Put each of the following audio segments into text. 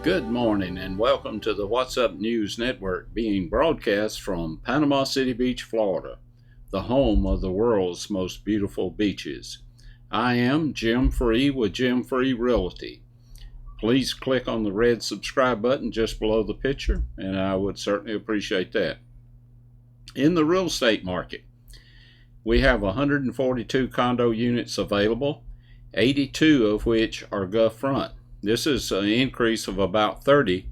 Good morning and welcome to the What's Up News Network, being broadcast from Panama City Beach, Florida, the home of the world's most beautiful beaches. I am Jim Free with Jim Free Realty. Please click on the red subscribe button just below the picture, and I would certainly appreciate that. In the real estate market, we have 142 condo units available, 82 of which are gulf front. This is an increase of about 30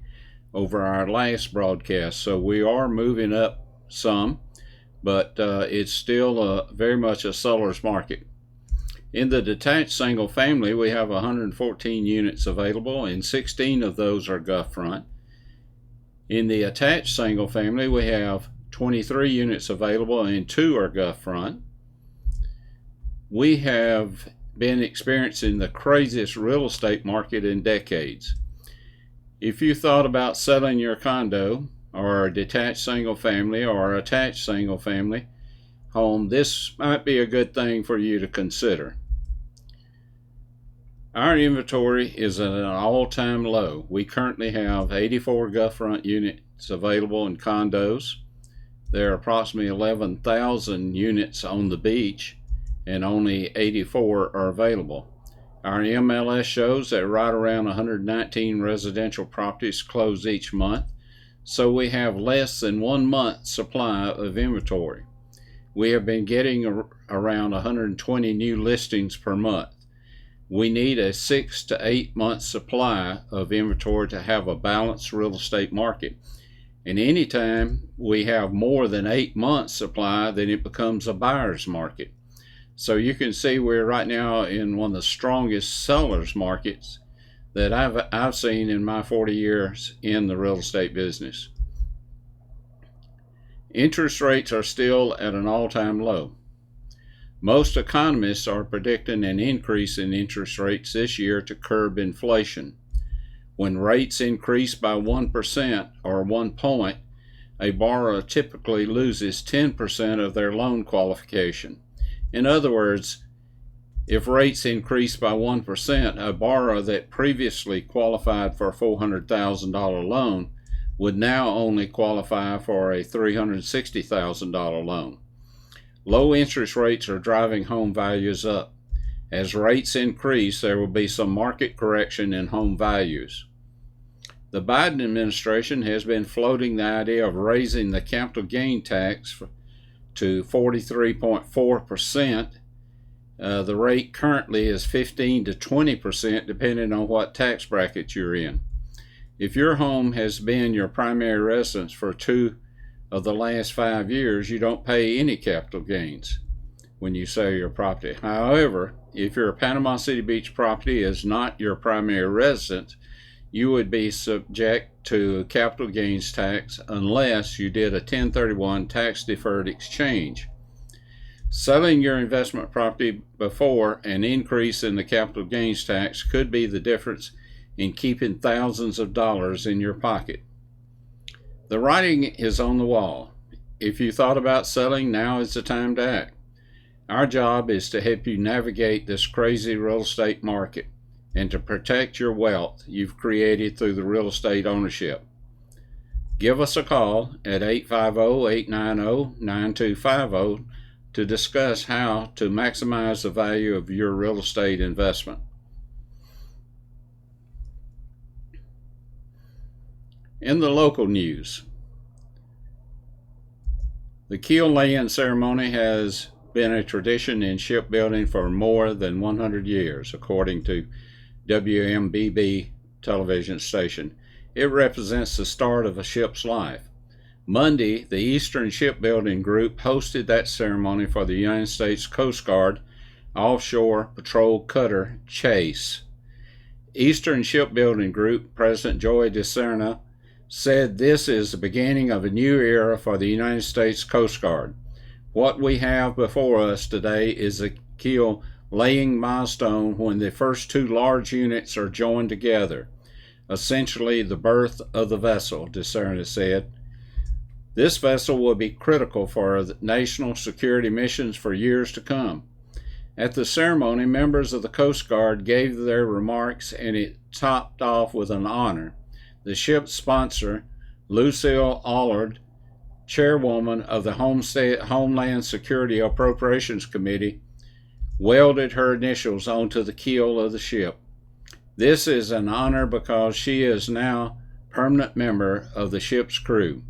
over our last broadcast, so we are moving up some, but it's still very much a seller's market. In the detached single family, we have 114 units available, and 16 of those are gulf front. In the attached single family, we have 23 units available, and 2 are gulf front. We have been experiencing the craziest real estate market in decades. If you thought about selling your condo or a detached single family or attached single family home, this might be a good thing for you to consider. Our inventory is at an all-time low. We currently have 84 gulf front units available in condos. There are approximately 11,000 units on the beach, and only 84 are available. Our MLS shows that right around 119 residential properties close each month, so we have less than 1 month's supply of inventory. We have been getting around 120 new listings per month. We need a 6 to 8 month supply of inventory to have a balanced real estate market. And anytime we have more than 8 months supply, then it becomes a buyer's market. So you can see we're right now in one of the strongest sellers markets that I've seen in my 40 years in the real estate business. Interest rates are still at an all-time low. Most economists are predicting an increase in interest rates this year to curb inflation. When rates increase by 1% or 1 point, a borrower typically loses 10% of their loan qualification. In other words, if rates increase by 1%, a borrower that previously qualified for a $400,000 loan would now only qualify for a $360,000 loan. Low interest rates are driving home values up. As rates increase, there will be some market correction in home values. The Biden administration has been floating the idea of raising the capital gain tax to 43.4%. The rate currently is 15 to 20% depending on what tax bracket you're in. If your home has been your primary residence for 2 of the last 5 years, you don't pay any capital gains when you sell your property. However, if your Panama City Beach property is not your primary residence, you would be subject to capital gains tax unless you did a 1031 tax deferred exchange. Selling your investment property before an increase in the capital gains tax could be the difference in keeping thousands of dollars in your pocket. The writing is on the wall. If you thought about selling, now is the time to act. Our job is to help you navigate this crazy real estate market and to protect your wealth you've created through the real estate ownership. Give us a call at 850-890-9250 to discuss how to maximize the value of your real estate investment. In the local news, the keel laying ceremony has been a tradition in shipbuilding for more than 100 years, according to WMBB television station. It represents the start of a ship's life. Monday, the Eastern Shipbuilding Group hosted that ceremony for the United States Coast Guard offshore patrol cutter Chase. Eastern Shipbuilding Group President Joy Desantis said this is the beginning of a new era for the United States Coast Guard. What we have before us today is a keel laying milestone when the first 2 large units are joined together, essentially the birth of the vessel, Desantis said. This vessel will be critical for national security missions for years to come. At the ceremony, members of the Coast Guard gave their remarks, and it topped off with an honor. The ship's sponsor, Lucille Allard, chairwoman of the Homeland Security Appropriations Committee, welded her initials onto the keel of the ship. This is an honor because she is now a permanent member of the ship's crew.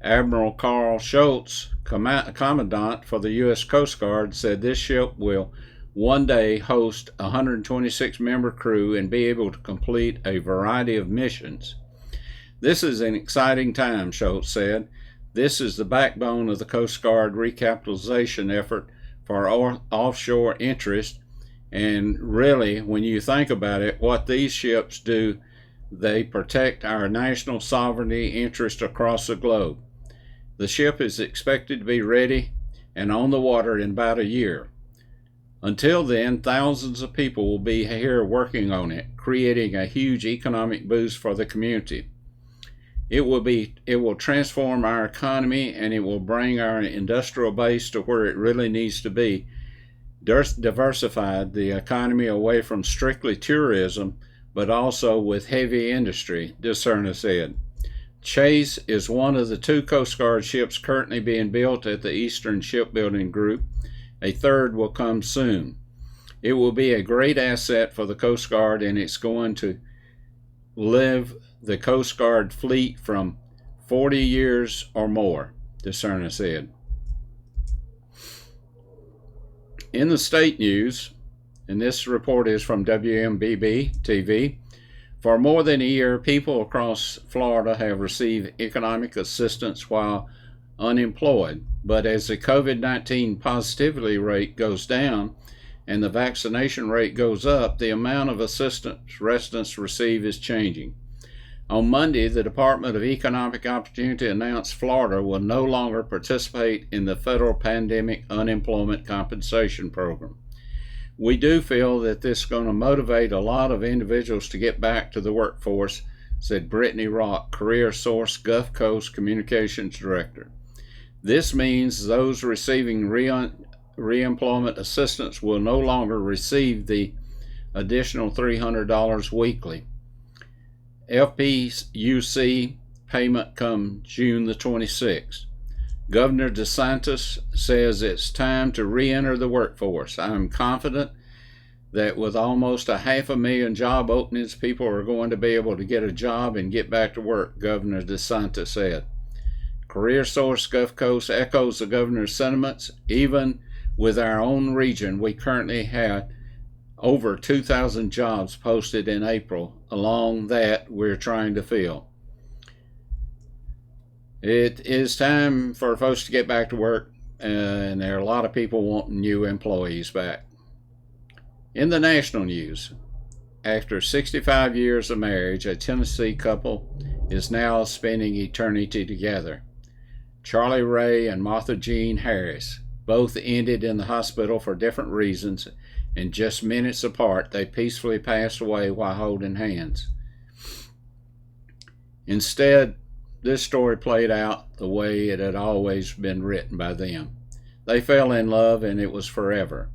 Admiral Carl Schultz, Commandant for the U.S. Coast Guard, said this ship will one day host a 126-member crew and be able to complete a variety of missions. This is an exciting time, Schultz said. This is the backbone of the Coast Guard recapitalization effort for offshore interest, and really, when you think about it, what these ships do, they protect our national sovereignty interest across the globe. The ship is expected to be ready and on the water in about a year. Until then, thousands of people will be here working on it, creating a huge economic boost for the community. It will transform our economy, and it will bring our industrial base to where it really needs to be, diversified the economy away from strictly tourism, but also with heavy industry, Desantis said. Chase is one of the 2 Coast Guard ships currently being built at the Eastern Shipbuilding Group. A third will come soon. It will be a great asset for the Coast Guard, and it's going to live the Coast Guard fleet from 40 years or more, Desantis said. In the state news, and this report is from WMBB TV, for more than a year, people across Florida have received economic assistance while unemployed. But as the COVID-19 positivity rate goes down and the vaccination rate goes up, the amount of assistance residents receive is changing. On Monday, the Department of Economic Opportunity announced Florida will no longer participate in the federal pandemic unemployment compensation program. We do feel that this is going to motivate a lot of individuals to get back to the workforce, said Brittany Rock, Career Source Gulf Coast Communications Director. This means those receiving reemployment assistance will no longer receive the additional $300 weekly. FPUC payment come June the 26th. Governor Desantis says it's time to re-enter the workforce. I am confident that with almost 500,000 job openings, people are going to be able to get a job and get back to work, Governor Desantis said. Career Source Gulf Coast echoes the governor's sentiments. Even with our own region, we currently have over 2,000 jobs posted in April. Along that, we're trying to fill. It is time for folks to get back to work, and there are a lot of people wanting new employees back. In the national news, after 65 years of marriage, a Tennessee couple is now spending eternity together. Charlie Ray and Martha Jean Harris both ended in the hospital for different reasons, and just minutes apart, they peacefully passed away while holding hands. Instead, this story played out the way it had always been written by them. They fell in love, and it was forever.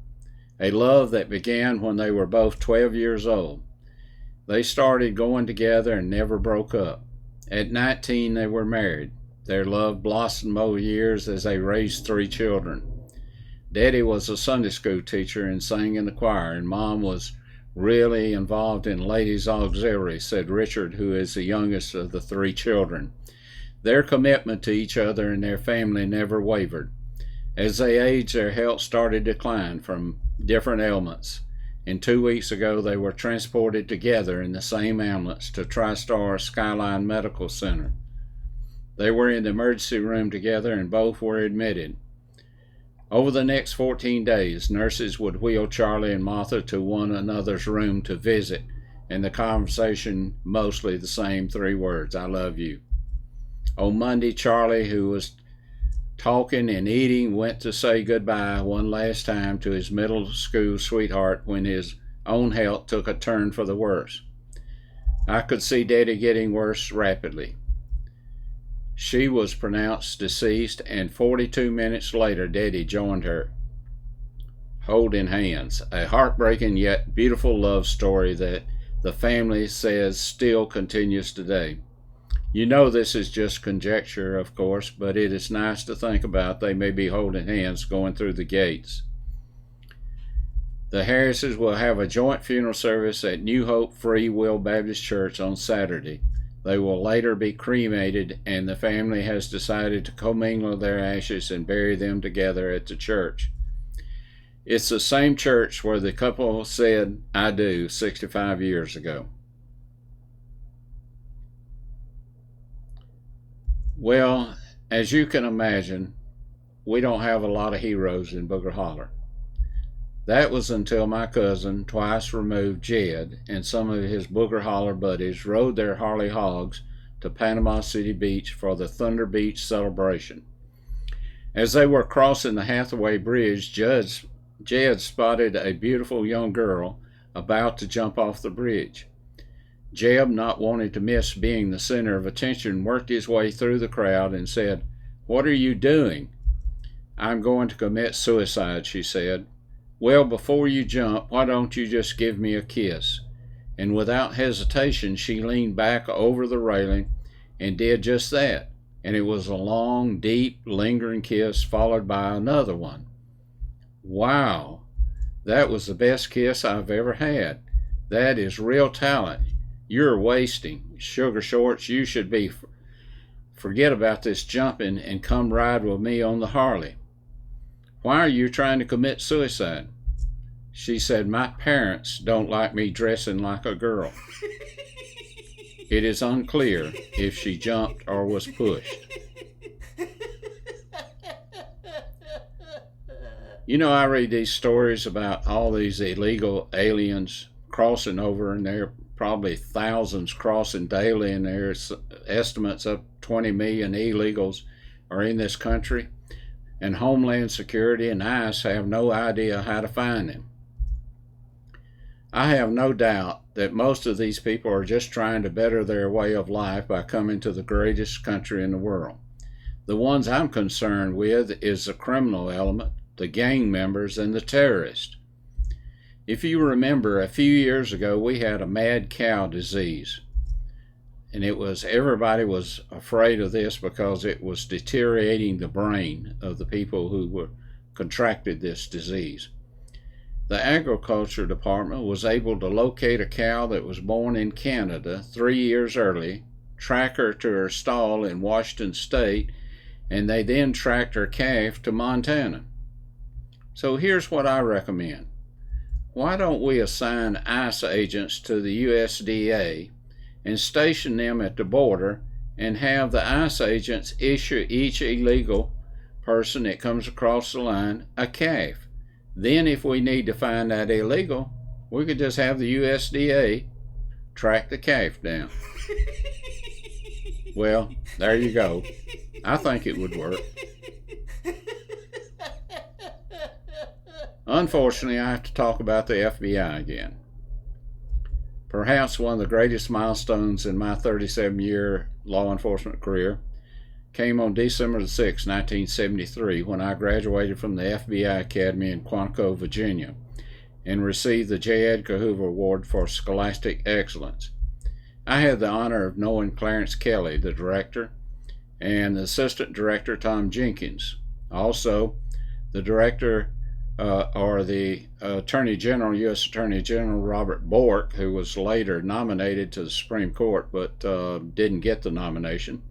A love that began when they were both 12 years old. They started going together and never broke up. At 19, they were married. Their love blossomed over years as they raised 3 children. Daddy was a Sunday school teacher and sang in the choir, and Mom was really involved in Ladies Auxiliary, said Richard, who is the youngest of the 3 children. Their commitment to each other and their family never wavered. As they aged, their health started to decline from different ailments, and 2 weeks ago they were transported together in the same ambulance to TriStar Skyline Medical Center. They were in the emergency room together, and both were admitted. Over the next 14 days, nurses would wheel Charlie and Martha to one another's room to visit, and the conversation mostly the same 3 words, I love you. On Monday, Charlie, who was talking and eating, went to say goodbye one last time to his middle school sweetheart when his own health took a turn for the worse. I could see Daddy getting worse rapidly. She was pronounced deceased, and 42 minutes later, Daddy joined her, holding hands. A heartbreaking yet beautiful love story that the family says still continues today. You know this is just conjecture, of course, but it is nice to think about they may be holding hands going through the gates. The Harrises will have a joint funeral service at New Hope Free Will Baptist Church on Saturday. They will later be cremated, and the family has decided to commingle their ashes and bury them together at the church. It's the same church where the couple said, "I do," 65 years ago. Well, as you can imagine, we don't have a lot of heroes in Booger Holler. That was until my cousin, twice removed Jed, and some of his Booger Holler buddies rode their Harley Hogs to Panama City Beach for the Thunder Beach celebration. As they were crossing the Hathaway Bridge, Jed spotted a beautiful young girl about to jump off the bridge. Jeb, not wanting to miss being the center of attention, worked his way through the crowd and said, "What are you doing?" "I'm going to commit suicide," she said. "Well, before you jump, why don't you just give me a kiss?" And without hesitation, she leaned back over the railing and did just that. And it was a long, deep, lingering kiss followed by another one. Wow, that was the best kiss I've ever had. That is real talent. You're wasting. Sugar Shorts, you should be. Forget about this jumping and come ride with me on the Harley. Why are you trying to commit suicide? She said, "My parents don't like me dressing like a girl." It is unclear if she jumped or was pushed. You know, I read these stories about all these illegal aliens crossing over, and there are probably thousands crossing daily, and there's estimates of 20 million illegals are in this country, and Homeland Security and ICE have no idea how to find them. I have no doubt that most of these people are just trying to better their way of life by coming to the greatest country in the world. The ones I'm concerned with is the criminal element, the gang members, and the terrorists. If you remember, a few years ago we had a mad cow disease, and everybody was afraid of this because it was deteriorating the brain of the people who were contracted this disease. The agriculture department was able to locate a cow that was born in Canada 3 years early, track her to her stall in Washington State, and they then tracked her calf to Montana. So here's what I recommend. Why don't we assign ICE agents to the USDA and station them at the border and have the ICE agents issue each illegal person that comes across the line a calf? Then if we need to find that illegal, we could just have the USDA track the calf down. Well, there you go. I think it would work. Unfortunately, I have to talk about the FBI again. Perhaps one of the greatest milestones in my 37-year law enforcement career came on December 6, 1973, when I graduated from the FBI Academy in Quantico, Virginia, and received the J. Edgar Hoover Award for Scholastic Excellence. I had the honor of knowing Clarence Kelly, the director, and the assistant director, Tom Jenkins. Also, the director the Attorney General, U.S. Attorney General Robert Bork, who was later nominated to the Supreme Court but didn't get the nomination,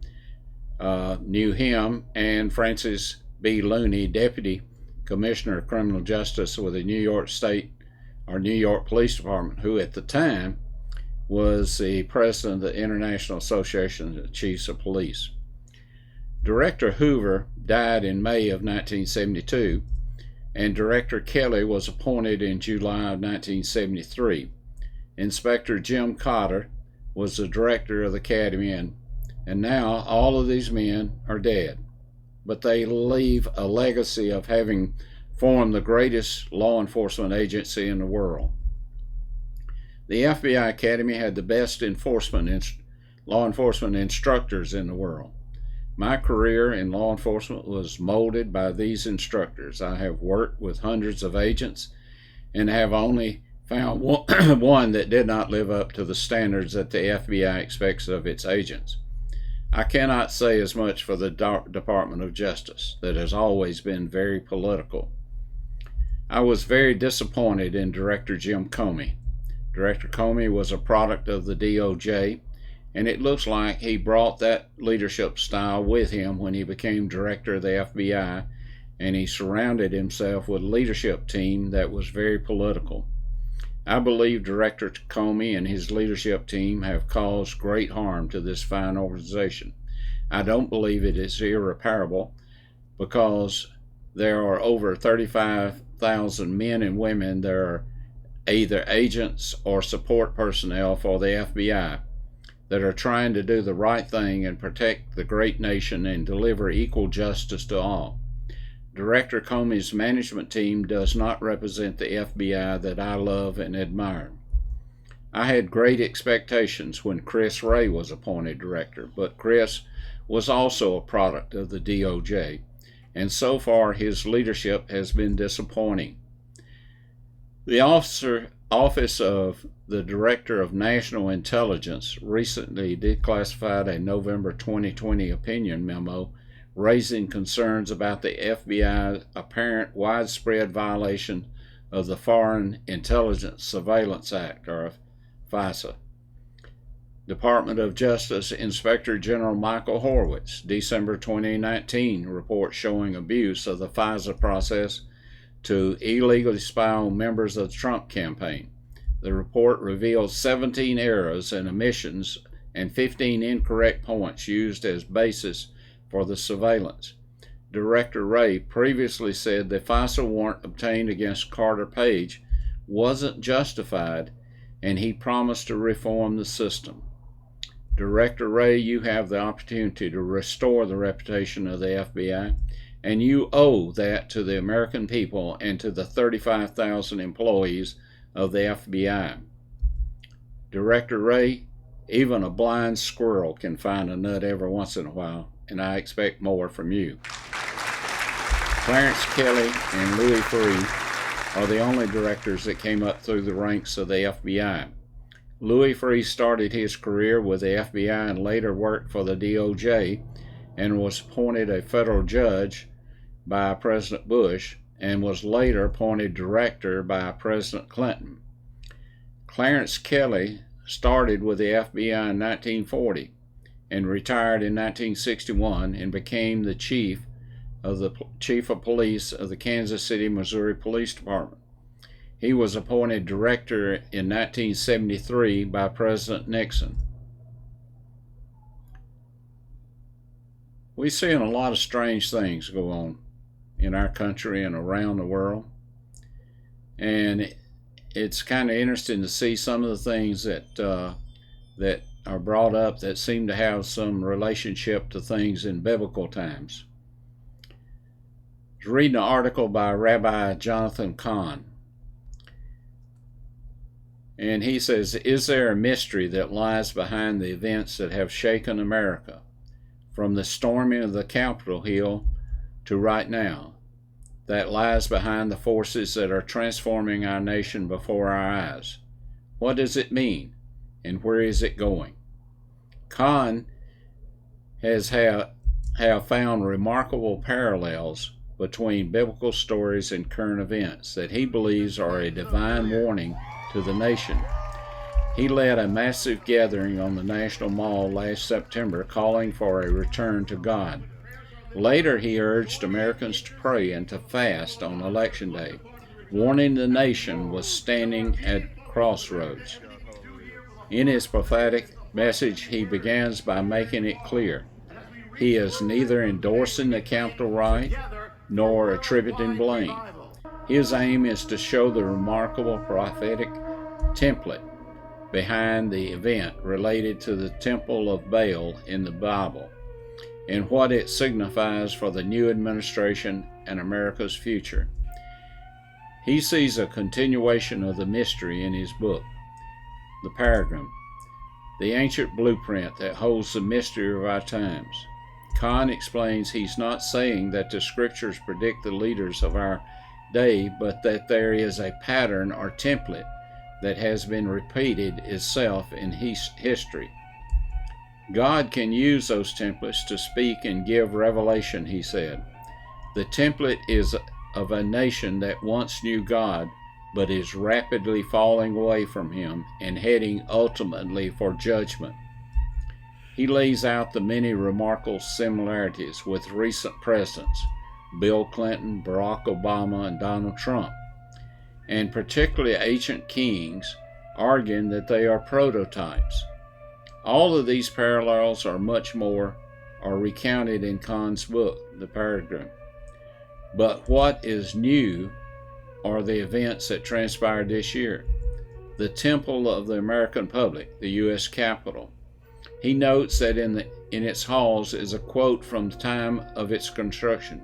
knew him, and Francis B. Looney, Deputy Commissioner of Criminal Justice with the New York State or New York Police Department, who at the time was the president of the International Association of Chiefs of Police. Director Hoover died in May of 1972, and Director Kelly was appointed in July of 1973. Inspector Jim Cotter was the director of the Academy, and now all of these men are dead. But they leave a legacy of having formed the greatest law enforcement agency in the world. The FBI Academy had the best law enforcement instructors in the world. My career in law enforcement was molded by these instructors. I have worked with hundreds of agents and have only found one that did not live up to the standards that the FBI expects of its agents. I cannot say as much for the Department of Justice, that has always been very political. I was very disappointed in Director Jim Comey. Director Comey was a product of the DOJ, and it looks like he brought that leadership style with him when he became director of the FBI, and he surrounded himself with a leadership team that was very political. I believe Director Comey and his leadership team have caused great harm to this fine organization. I don't believe it is irreparable, because there are over 35,000 men and women that are either agents or support personnel for the FBI that are trying to do the right thing and protect the great nation and deliver equal justice to all. Director Comey's management team does not represent the FBI that I love and admire. I had great expectations when Chris Wray was appointed director, but Chris was also a product of the DOJ, and so far his leadership has been disappointing. The Office of the Director of National Intelligence recently declassified a November 2020 opinion memo raising concerns about the FBI's apparent widespread violation of the Foreign Intelligence Surveillance Act, or FISA. Department of Justice Inspector General Michael Horowitz, December 2019 report showing abuse of the FISA process to illegally spy on members of the Trump campaign. The report reveals 17 errors and omissions and 15 incorrect points used as basis for the surveillance. Director Wray previously said the FISA warrant obtained against Carter Page wasn't justified, and he promised to reform the system. Director Wray, you have the opportunity to restore the reputation of the FBI, and you owe that to the American people and to the 35,000 employees of the FBI. Director Wray, even a blind squirrel can find a nut every once in a while, and I expect more from you. Clarence Kelly and Louis Freeh are the only directors that came up through the ranks of the FBI. Louis Freeh started his career with the FBI and later worked for the DOJ and was appointed a federal judge by President Bush and was later appointed director by President Clinton. Clarence Kelly started with the FBI in 1940 and retired in 1961 and became the chief of police of the Kansas City, Missouri Police Department. He was appointed director in 1973 by President Nixon. We're seeing a lot of strange things go on in our country and around the world, and it's kind of interesting to see some of the things that are brought up that seem to have some relationship to things in biblical times. I was reading an article by Rabbi Jonathan Can, and he says, "Is there a mystery that lies behind the events that have shaken America, from the storming of the Capitol Hill to right now, that lies behind the forces that are transforming our nation before our eyes? What does it mean, and where is it going?" Can has have found remarkable parallels between biblical stories and current events that he believes are a divine warning to the nation. He led a massive gathering on the National Mall last September calling for a return to God. Later, he urged Americans to pray and to fast on Election Day, warning the nation was standing at crossroads. In his prophetic message, he begins by making it clear he is neither endorsing the Capitol riot nor attributing blame. His aim is to show the remarkable prophetic template behind the event related to the Temple of Baal in the Bible and what it signifies for the new administration and America's future. He sees a continuation of the mystery in his book, The Paradigm, the ancient blueprint that holds the mystery of our times. Can explains he's not saying that the scriptures predict the leaders of our day, but that there is a pattern or template that has been repeated itself in history. God can use those templates to speak and give revelation, he said. The template is of a nation that once knew God, but is rapidly falling away from him and heading ultimately for judgment. He lays out the many remarkable similarities with recent presidents, Bill Clinton, Barack Obama, and Donald Trump, and particularly ancient kings, arguing that they are prototypes. All of these parallels are much more are recounted in Can's book, The Paradigm. But what is new are the events that transpired this year. The temple of the American public, the U.S. Capitol. He notes that in its halls is a quote from the time of its construction.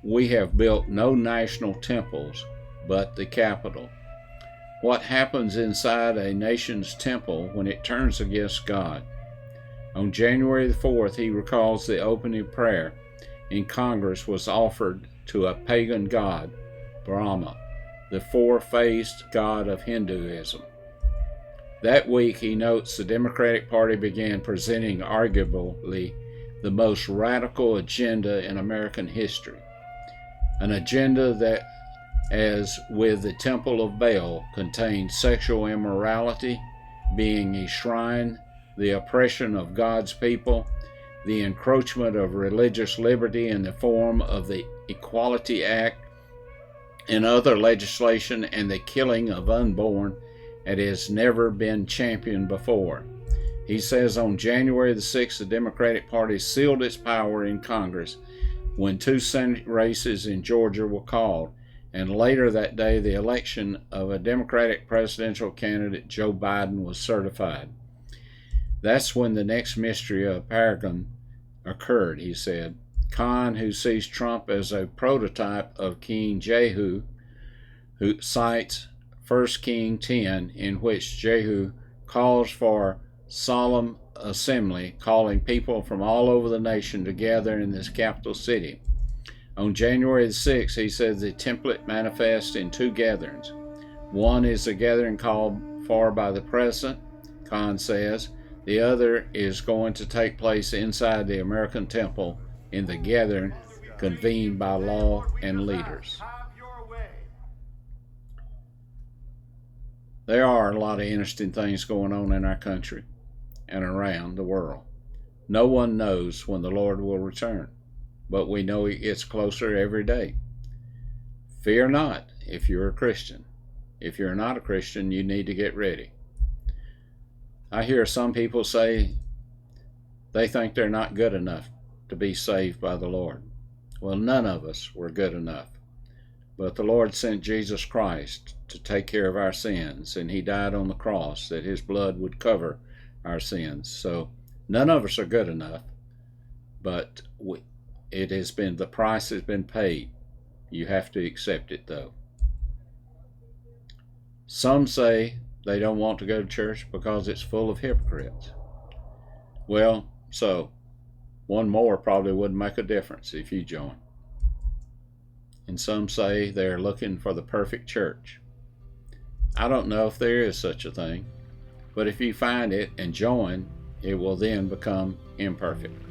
We have built no national temples, but the Capitol. What happens inside a nation's temple when it turns against God? On January the 4th, he recalls the opening prayer in Congress was offered to a pagan god, Brahma, the four-faced god of Hinduism. That week, he notes the Democratic Party began presenting arguably the most radical agenda in American history, an agenda that, as with the Temple of Baal, contained sexual immorality, being a shrine, the oppression of God's people, the encroachment of religious liberty in the form of the Equality Act and other legislation, and the killing of unborn that has never been championed before. He says on January the 6th, the Democratic Party sealed its power in Congress when 2 Senate races in Georgia were called, and later that day the election of a Democratic presidential candidate, Joe Biden, was certified. That's when the next mystery of Paragon occurred, he said. Can, who sees Trump as a prototype of King Jehu, who cites 1 Kings 10, in which Jehu calls for solemn assembly, calling people from all over the nation to gather in this capital city. On January the 6th, he says the template manifests in 2 gatherings. One is a gathering called for by the president, Can says. The other is going to take place inside the American temple in the gathering convened by law and leaders. There are a lot of interesting things going on in our country and around the world. No one knows when the Lord will return, but we know He gets closer every day. Fear not if you're a Christian. If you're not a Christian, you need to get ready. I hear some people say they think they're not good enough to be saved by the Lord. Well, none of us were good enough. But the Lord sent Jesus Christ to take care of our sins, and He died on the cross that His blood would cover our sins. So none of us are good enough, but the price has been paid. You have to accept it, though. Some say they don't want to go to church because it's full of hypocrites. Well, so one more probably wouldn't make a difference if you join. And some say they're looking for the perfect church. I don't know if there is such a thing, but if you find it and join, it will then become imperfect,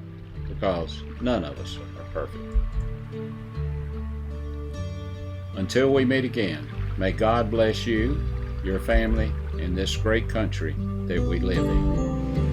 because none of us are perfect. Until we meet again, may God bless you, your family, and this great country that we live in.